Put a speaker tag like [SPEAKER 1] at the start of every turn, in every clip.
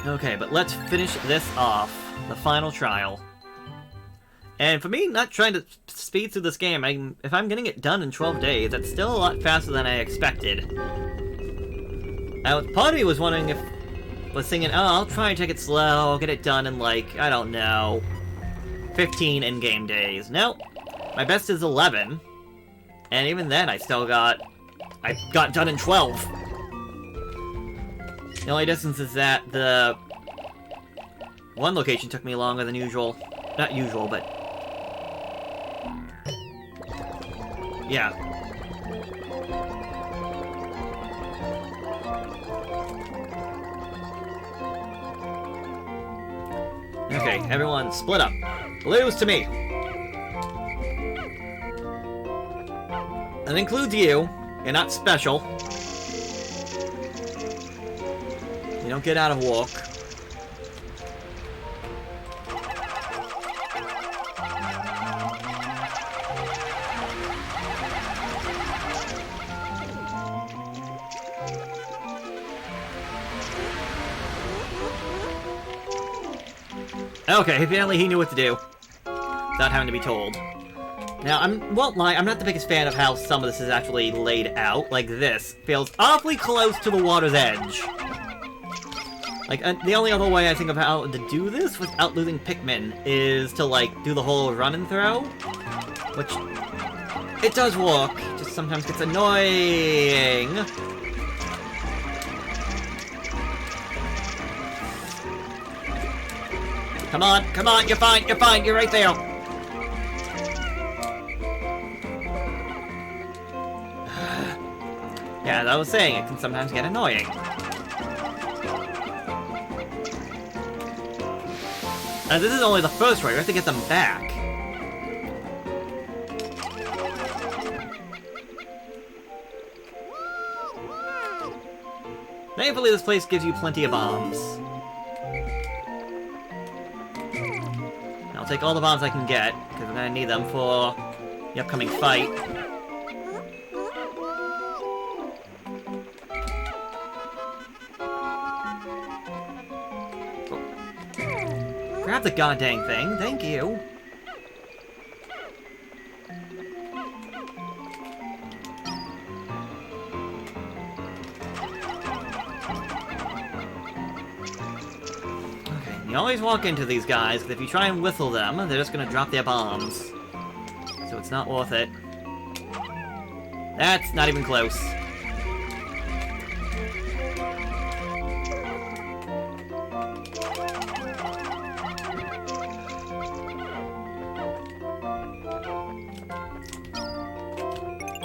[SPEAKER 1] Okay, but let's finish this off. The final trial. And for me, not trying to speed through this game, if I'm getting it done in 12 days, that's still a lot faster than I expected. Now, part of me was wondering if... was thinking, oh, I'll try and take it slow, I'll get it done in, like, I don't know, 15 in-game days. Nope. My best is 11. And even then, I got done in 12. The only difference is that the one location took me longer than usual. Not usual, but... yeah. Okay, everyone split up. Lose to me. That includes you. You're not special. You don't get out of walk. Okay, apparently he knew what to do. Without having to be told. Now, won't lie, I'm not the biggest fan of how some of this is actually laid out. Like this. Feels awfully close to the water's edge. Like, the only other way I think of how to do this without losing Pikmin is to, like, do the whole run and throw. Which, it does work, just sometimes gets annoying. Come on, you're fine, you're right there. Yeah, as I was saying, it can sometimes get annoying. And this is only the first row, you have to get them back. Thankfully, this place gives you plenty of bombs. I'll take all the bombs I can get, because I'm gonna need them for the upcoming fight. Grab the goddamn thing, thank you. Okay, you always walk into these guys, because if you try and whistle them, they're just gonna drop their bombs. So it's not worth it. That's not even close.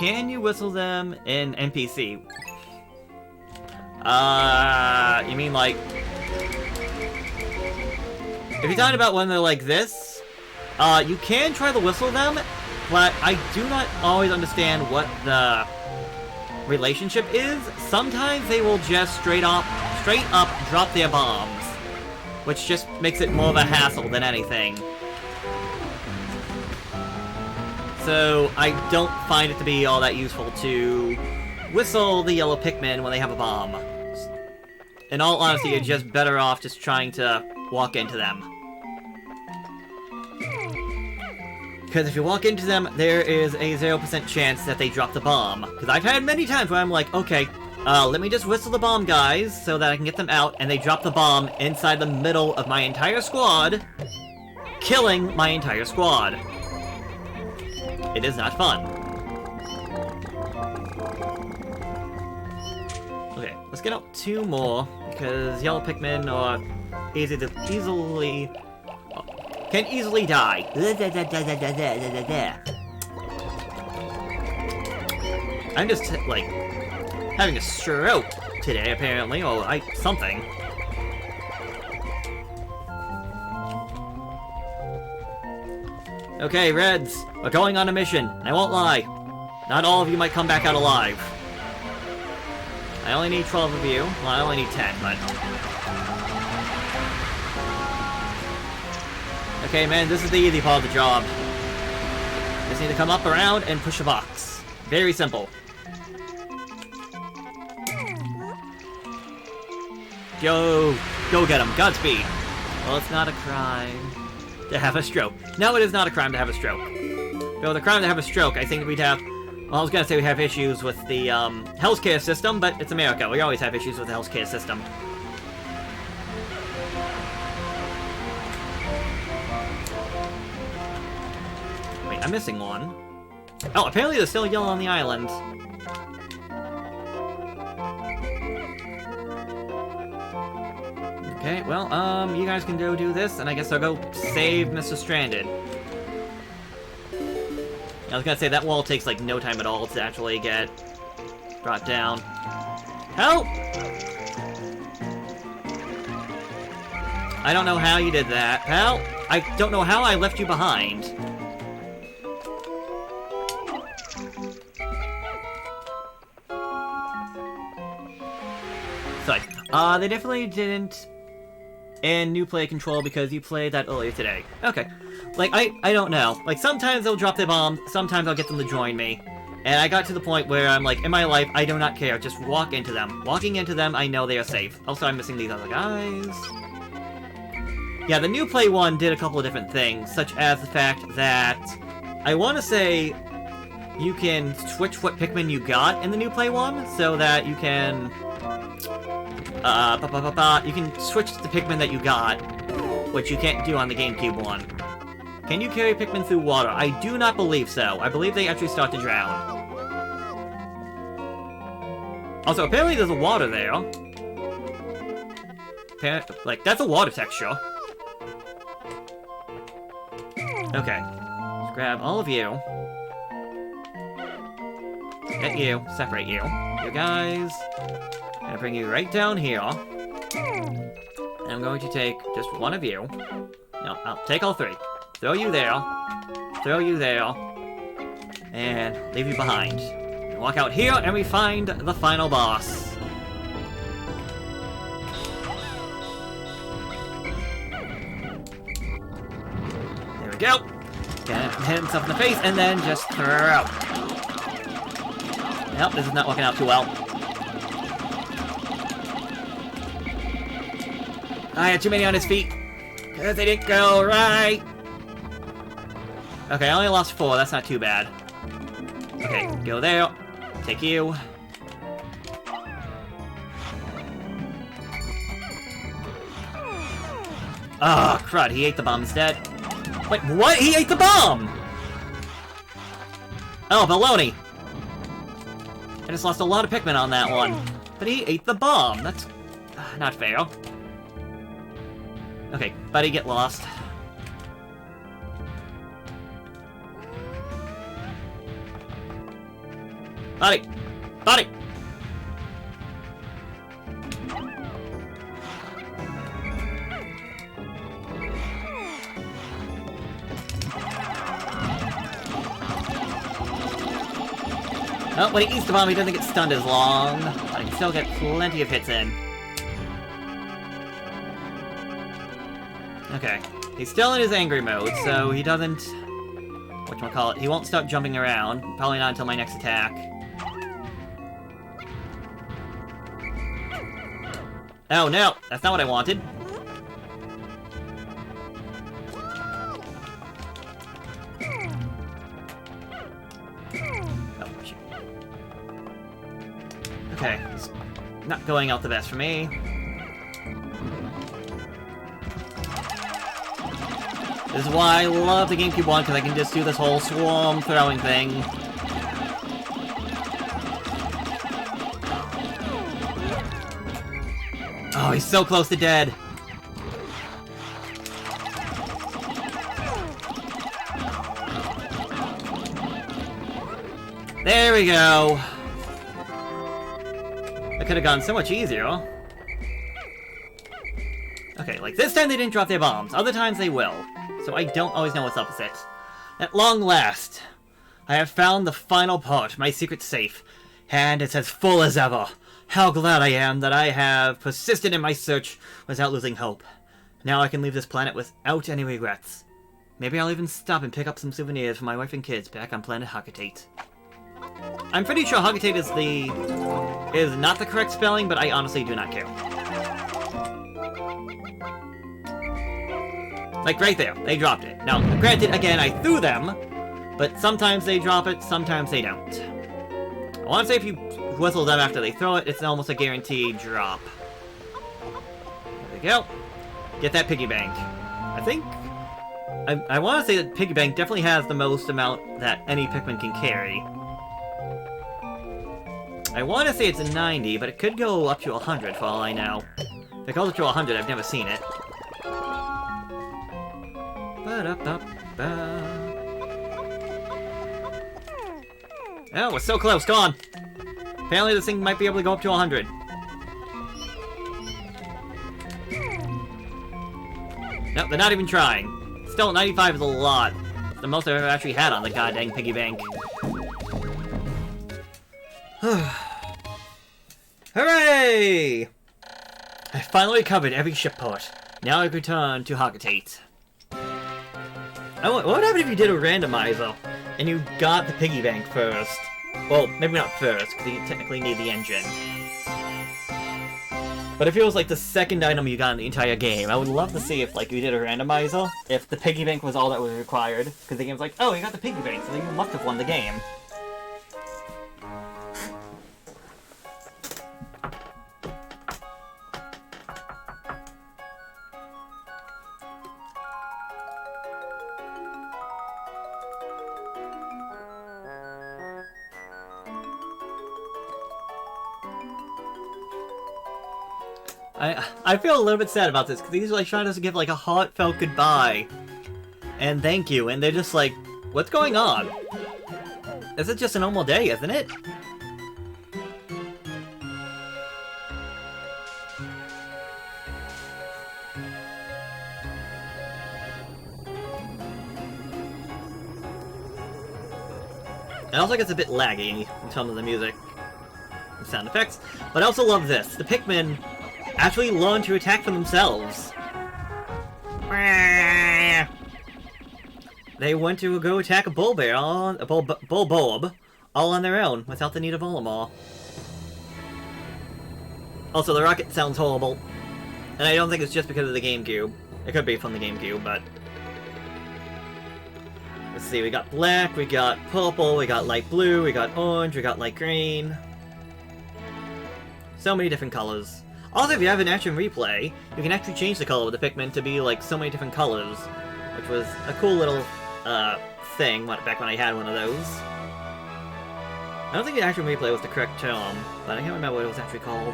[SPEAKER 1] Can you whistle them in NPC? You mean like... if you're talking about when they're like this, you can try to whistle them, but I do not always understand what the relationship is. Sometimes they will just straight up drop their bombs, which just makes it more of a hassle than anything. So, I don't find it to be all that useful to whistle the yellow Pikmin when they have a bomb. In all honesty, you're just better off just trying to walk into them. Because if you walk into them, there is a 0% chance that they drop the bomb. Because I've had many times where I'm like, okay, let me just whistle the bomb guys so that I can get them out, and they drop the bomb inside the middle of my entire squad, killing my entire squad. It is not fun. Okay, let's get out 2 more, because yellow Pikmin are can easily die. I'm just, like, having a stroke today, apparently, or something. Okay, Reds, we're going on a mission. I won't lie. Not all of you might come back out alive. I only need 12 of you. Well, I only need 10, but... okay, man, this is the easy part of the job. Just need to come up around and push a box. Very simple. Go get him. Godspeed. Well, it's not a crime to have a stroke. No, it is not a crime to have a stroke. Though the crime to have a stroke, I think we'd have... Well, I was gonna say we have issues with the, healthcare system, but it's America. We always have issues with the healthcare system. Wait, I'm missing one. Oh, apparently there's still yellow on the island. Okay, well, you guys can go do this, and I guess I'll go save Mr. Stranded. I was gonna say, that wall takes, like, no time at all to actually get brought down. Help! I don't know how you did that. Help! I don't know how I left you behind. Sorry. They definitely didn't in New Play Control because you played that earlier today. Okay. Like, I don't know. Like, sometimes they'll drop their bomb, sometimes I'll get them to join me. And I got to the point where I'm like, in my life, I do not care. Just walk into them. Walking into them, I know they are safe. Also, I'm missing these other guys. Yeah, the New Play one did a couple of different things, such as the fact that I want to say you can switch what Pikmin you got in the New Play one, so that you can... you can switch the Pikmin that you got, which you can't do on the GameCube one. Can you carry Pikmin through water? I do not believe so. I believe they actually start to drown. Also, apparently there's a water there. Like, that's a water texture. Okay. Let's grab all of you. Get you. Separate you. You guys. I'm gonna bring you right down here. And I'm going to take just one of you. No, I'll take all three. Throw you there. Throw you there. And leave you behind. And walk out here and we find the final boss. There we go. Get hit himself in the face and then just throw. Nope, this is not working out too well. I had too many on his feet. Because they didn't go right. Okay, I only lost 4. That's not too bad. Okay, go there. Take you. Ah, oh, crud. He ate the bomb instead. Wait, what? He ate the bomb! Oh, baloney. I just lost a lot of Pikmin on that one. But he ate the bomb. That's not fair. Okay, buddy, get lost. Buddy! Buddy! Oh, when he eats the bomb, he doesn't get stunned as long. But he can still get plenty of hits in. Okay. He's still in his angry mode, so he doesn't... whatchamacallit, he won't start jumping around. Probably not until my next attack. Oh no, that's not what I wanted. Oh, shit. Okay, it's not going out the best for me. This is why I love the GameCube one, because I can just do this whole swarm throwing thing. Oh, he's so close to dead. There we go. That could have gone so much easier. Okay, like this time they didn't drop their bombs. Other times they will. So I don't always know what's up with it. At long last, I have found the final part, my secret safe. And it's as full as ever. How glad I am that I have persisted in my search without losing hope. Now I can leave this planet without any regrets. Maybe I'll even stop and pick up some souvenirs for my wife and kids back on planet Hakatate. I'm pretty sure Hakatate is not the correct spelling, but I honestly do not care. Like right there, they dropped it. Now, granted, again, I threw them, but sometimes they drop it, sometimes they don't. I want to say if you whistle them after they throw it, it's almost a guaranteed drop. There we go. Get that piggy bank. I think... I want to say that piggy bank definitely has the most amount that any Pikmin can carry. I want to say it's a 90, but it could go up to 100 for all I know. If it goes up to 100, I've never seen it. Oh, we're so close. Go on. Apparently this thing might be able to go up to 100. Nope, they're not even trying. Still, 95 is a lot. It's the most I've ever actually had on the goddamn piggy bank. Hooray! I finally covered every ship port. Now I can return to Hogatate. What would happen if you did a randomizer and you got the piggy bank first? Well, maybe not first, because you technically need the engine. But if it was like the second item you got in the entire game, I would love to see if like you did a randomizer, if the piggy bank was all that was required. Because the game's like, oh, you got the piggy bank, so you must have won the game. I feel a little bit sad about this, because these are like trying to give like a heartfelt goodbye and thank you, and they're just like, what's going on? This is just a normal day, isn't it? It also gets a bit laggy in terms of the music and sound effects, but I also love this. The Pikmin actually learn to attack for themselves. They went to go attack a Bulbear on a Bulbob all on their own without the need of Olimar. Also, the rocket sounds horrible, and I don't think it's just because of the GameCube. It could be from the GameCube, but let's see. We got black, we got purple, we got light blue, we got orange, we got light green. So many different colors. Also, if you have an action replay, you can actually change the color of the Pikmin to be, like, so many different colors. Which was a cool little, thing back when I had one of those. I don't think the action replay was the correct term, but I can't remember what it was actually called.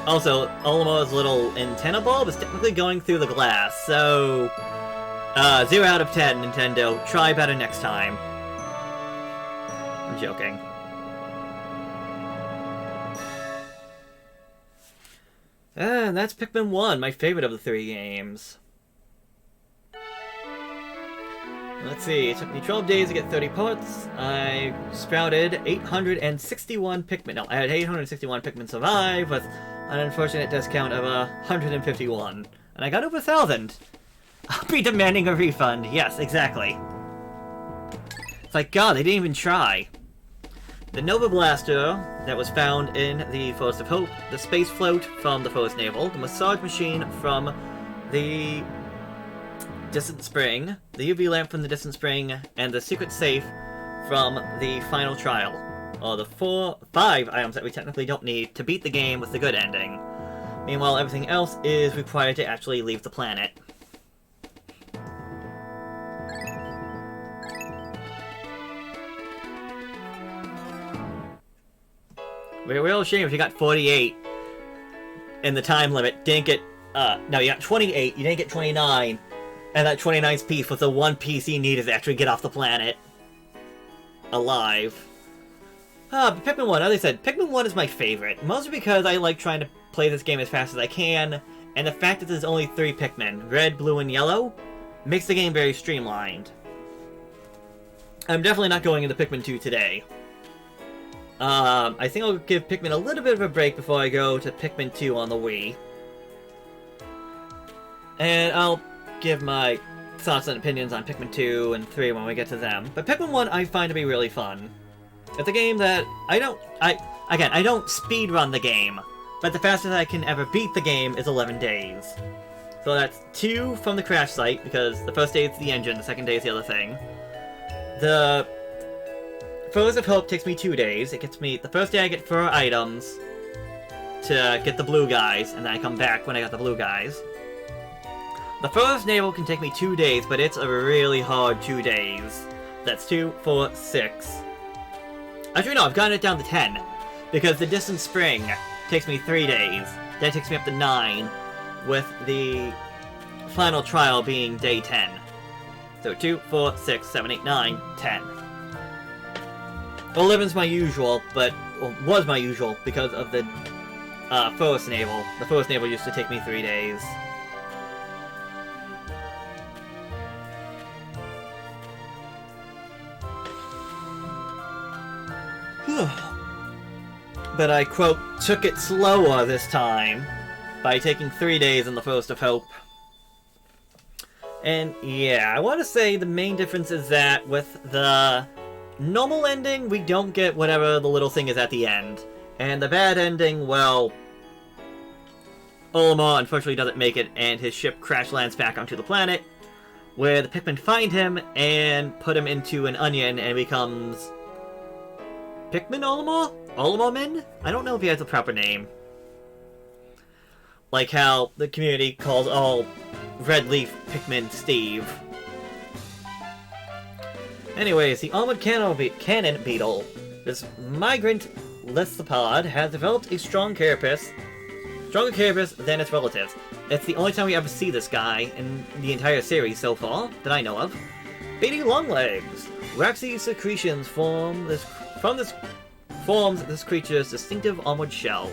[SPEAKER 1] Also, Olimar's little antenna bulb is technically going through the glass, so... 0 out of 10, Nintendo. Try better next time. I'm joking. And that's Pikmin 1, my favorite of the 3 games. Let's see, it took me 12 days to get 30 parts. I sprouted 861 Pikmin. No, I had 861 Pikmin survive with an unfortunate discount of 151. And I got over 1,000. I'll be demanding a refund. Yes, exactly. It's like, God, they didn't even try. The Nova Blaster that was found in the Forest of Hope, the Space Float from the Forest Naval, the Massage Machine from the Distant Spring, the UV Lamp from the Distant Spring, and the Secret Safe from the Final Trial. Are the 5 items that we technically don't need to beat the game with the good ending. Meanwhile, everything else is required to actually leave the planet. We're a real shame if you got 48 in the time limit, didn't get, no, you got 28, you didn't get 29, and that 29th piece was the one piece you needed to actually get off the planet alive. But Pikmin 1, as I said, Pikmin 1 is my favorite, mostly because I like trying to play this game as fast as I can, and the fact that there's only 3 Pikmin, red, blue, and yellow, makes the game very streamlined. I'm definitely not going into Pikmin 2 today. I think I'll give Pikmin a little bit of a break before I go to Pikmin 2 on the Wii. And I'll give my thoughts and opinions on Pikmin 2 and 3 when we get to them. But Pikmin 1 I find to be really fun. It's a game that I don't speedrun the game, but the fastest I can ever beat the game is 11 days. So that's 2 from the crash site, because the first day is the engine, the second day is the other thing. The Furthest of Hope takes me 2 days. It gets me, the first day I get 4 items to get the blue guys, and then I come back when I got the blue guys. The Furthest Naval can take me 2 days, but it's a really hard 2 days. That's 2, 4, 6. Actually, no, I've gotten it down to 10. Because the Distant Spring takes me 3 days. That takes me up to 9, with the final trial being day 10. So 2, 4, 6, 7, 8, 9, 10. 11's my usual, but was my usual because of the Forest Naval. The Forest Naval used to take me 3 days. But I, quote, took it slower this time by taking 3 days in the Forest of Hope. And yeah, I want to say the main difference is that with the normal ending, we don't get whatever the little thing is at the end. And the bad ending, well, Olimar unfortunately doesn't make it, and his ship crash lands back onto the planet, where the Pikmin find him and put him into an onion and becomes Pikmin Olimar? Olimarmin? I don't know if he has a proper name. Like how the community calls all Red Leaf Pikmin Steve. Anyways, the armored cannon beetle, this migrant lithopod, has developed a stronger carapace than its relatives. It's the only time we ever see this guy in the entire series so far, that I know of. Beady Longlegs. Waxy secretions forms this creature's distinctive armored shell.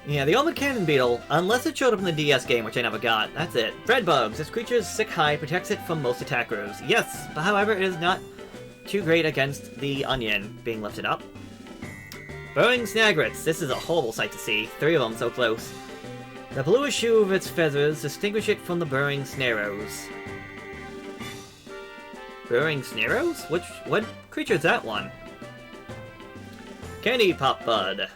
[SPEAKER 1] Yeah, the armored cannon beetle, unless it showed up in the DS game, which I never got, that's it. Breadbugs. This creature's sick hide protects it from most attackers. Yes, but however, it is not too great against the onion being lifted up. Burrowing snagrets. This is a horrible sight to see. 3 of them so close. The bluish hue of its feathers distinguish it from the burrowing snaros. Burrowing snaros? What creature is that one? Candy Pop Bud.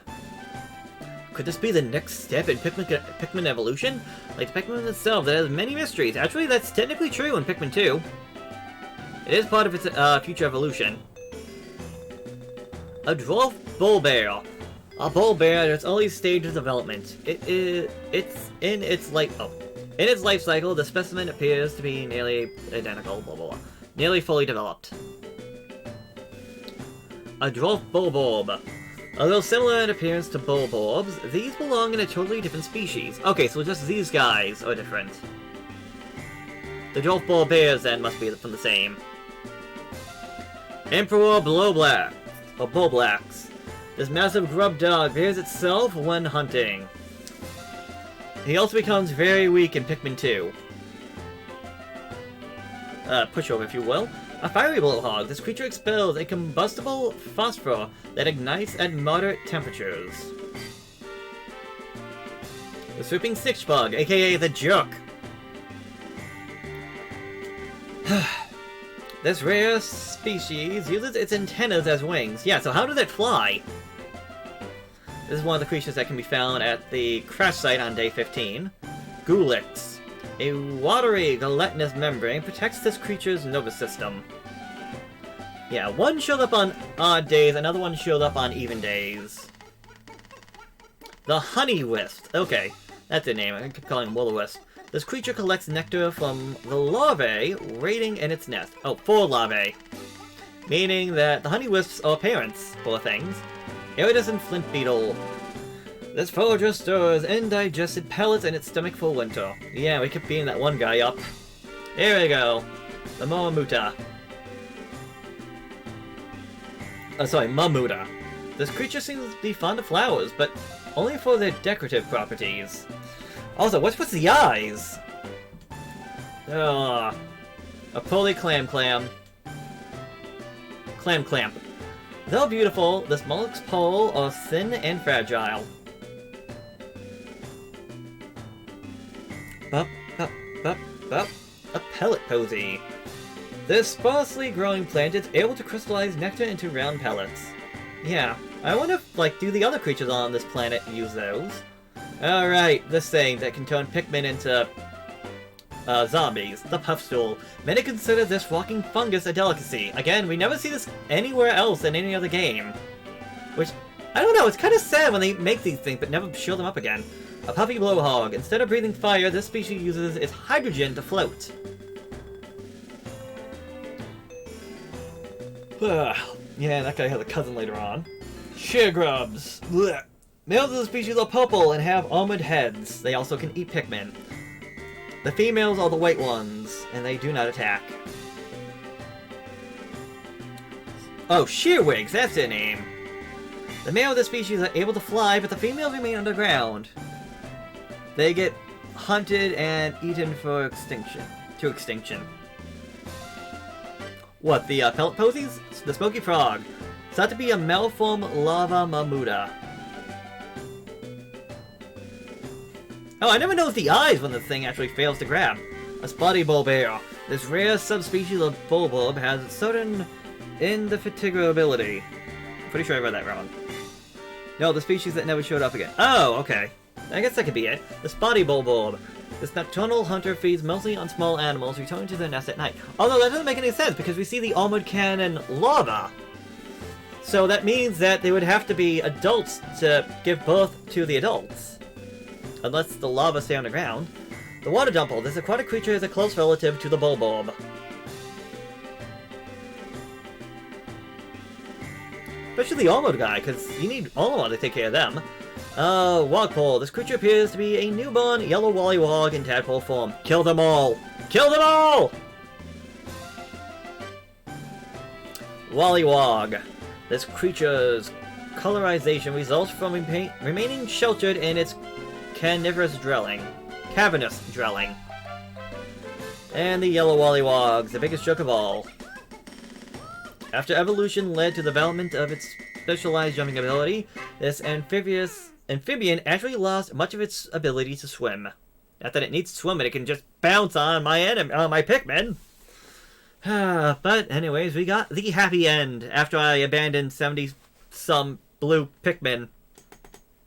[SPEAKER 1] Could this be the next step in Pikmin evolution? Like the Pikmin itself, that has many mysteries. Actually, that's technically true in Pikmin 2. It is part of its future evolution. A dwarf bull bear. A bull bear at its early stage of development. It's in its life cycle, the specimen appears to be nearly identical. Blah blah blah. Nearly fully developed. A dwarf bulborb. Although similar in appearance to bulborbs, these belong in a totally different species. Okay, so just these guys are different. The dwarf bull bears then must be from the same. Emperor Blowblack, or Bullblacks. This massive grub dog bears itself when hunting. He also becomes very weak in Pikmin 2. Pushover, if you will. A fiery blowhog. This creature expels a combustible phosphor that ignites at moderate temperatures. The swooping stitch bug, aka the Jerk. This rare species uses its antennas as wings. Yeah, so how does it fly? This is one of the creatures that can be found at the crash site on day 15. Gulix. A watery, gelatinous membrane protects this creature's nervous system. Yeah, one showed up on odd days, another one showed up on even days. The Honey Wisp. Okay, that's the name. I keep calling him Will-O-Wisp. This creature collects nectar from the larvae waiting in its nest. Oh, 4 larvae. Meaning that the honey wisps are parents, poor things. Iridescent flint beetle. This forager stores indigested pellets in its stomach for winter. Yeah, we kept beating that one guy up. Here we go. The Mamuta. Oh, sorry, Mamuta. This creature seems to be fond of flowers, but only for their decorative properties. Also, what's with the eyes? Ugh. A poly clam. Clamp. Though beautiful, this mollusk's pole are thin and fragile. Bup. A pellet posy. This sparsely growing plant is able to crystallize nectar into round pellets. Yeah, I wonder if, like, do the other creatures on this planet use those? Alright, this thing that can turn Pikmin into zombies, the puffstool. Many consider this walking fungus a delicacy. Again, we never see this anywhere else in any other game. Which, I don't know, it's kind of sad when they make these things but never show them up again. A puffy blowhog. Instead of breathing fire, this species uses its hydrogen to float. Yeah, that guy has a cousin later on. Sheargrubs. Blech. Males of the species are purple and have armored heads. They also can eat Pikmin. The females are the white ones, and they do not attack. Oh, shearwigs, that's their name. The male of the species are able to fly, but the females remain underground. They get hunted and eaten for extinction. What, the pellet posies? The smoky frog. Thought to be a malform lava mamuta. Oh, I never noticed the eyes when the thing actually fails to grab. A spotty bulbair. This rare subspecies of bulbulb has a certain indefatigability. Pretty sure I read that wrong. No, the species that never showed up again. Oh, okay. I guess that could be it. The spotty bulbulb. This nocturnal hunter feeds mostly on small animals, returning to their nest at night. Although that doesn't make any sense, because we see the armored cannon lava. So that means that they would have to be adults to give birth to the adults. Unless the lava stay underground. The water dumple. This aquatic creature is a close relative to the bulbulb. Especially the armored guy, because you need Olimon to take care of them. Wogpole. This creature appears to be a newborn yellow Wollywog in tadpole form. Kill them all! Kill them all! Wollywog. This creature's colorization results from remaining sheltered in its cavernous dwelling. And the yellow Wollywog's the biggest joke of all. After evolution led to the development of its specialized jumping ability, this amphibian actually lost much of its ability to swim. Not that it needs to swim, but it can just bounce on my Pikmin. But anyways, we got the happy end after I abandoned 70-some blue Pikmin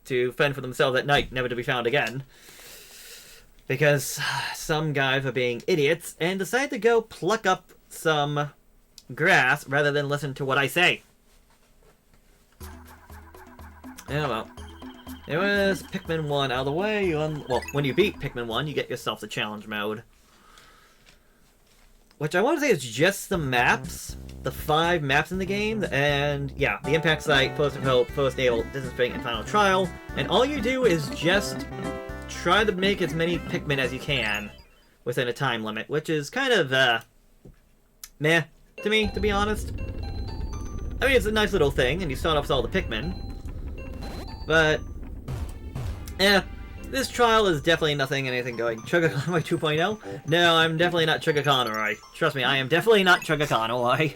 [SPEAKER 1] to fend for themselves at night, never to be found again. Because some guys were being idiots and decided to go pluck up some grass rather than listen to what I say. Yeah, well. It was Pikmin 1 out of the way. Well, when you beat Pikmin 1, you get yourself the challenge mode. Which I want to say is just the maps. The 5 maps in the game. And, yeah, the Impact Site, First of Hope, First Naval, Distance Spring, and Final Trial. And all you do is just try to make as many Pikmin as you can within a time limit. Which is kind of, meh to me, to be honest. I mean, it's a nice little thing, and you start off with all the Pikmin. But, this trial is definitely anything going Sugar Conroy 2.0. No, I'm definitely not Sugar Conroy. Trust me, I am definitely not Sugar Conroy.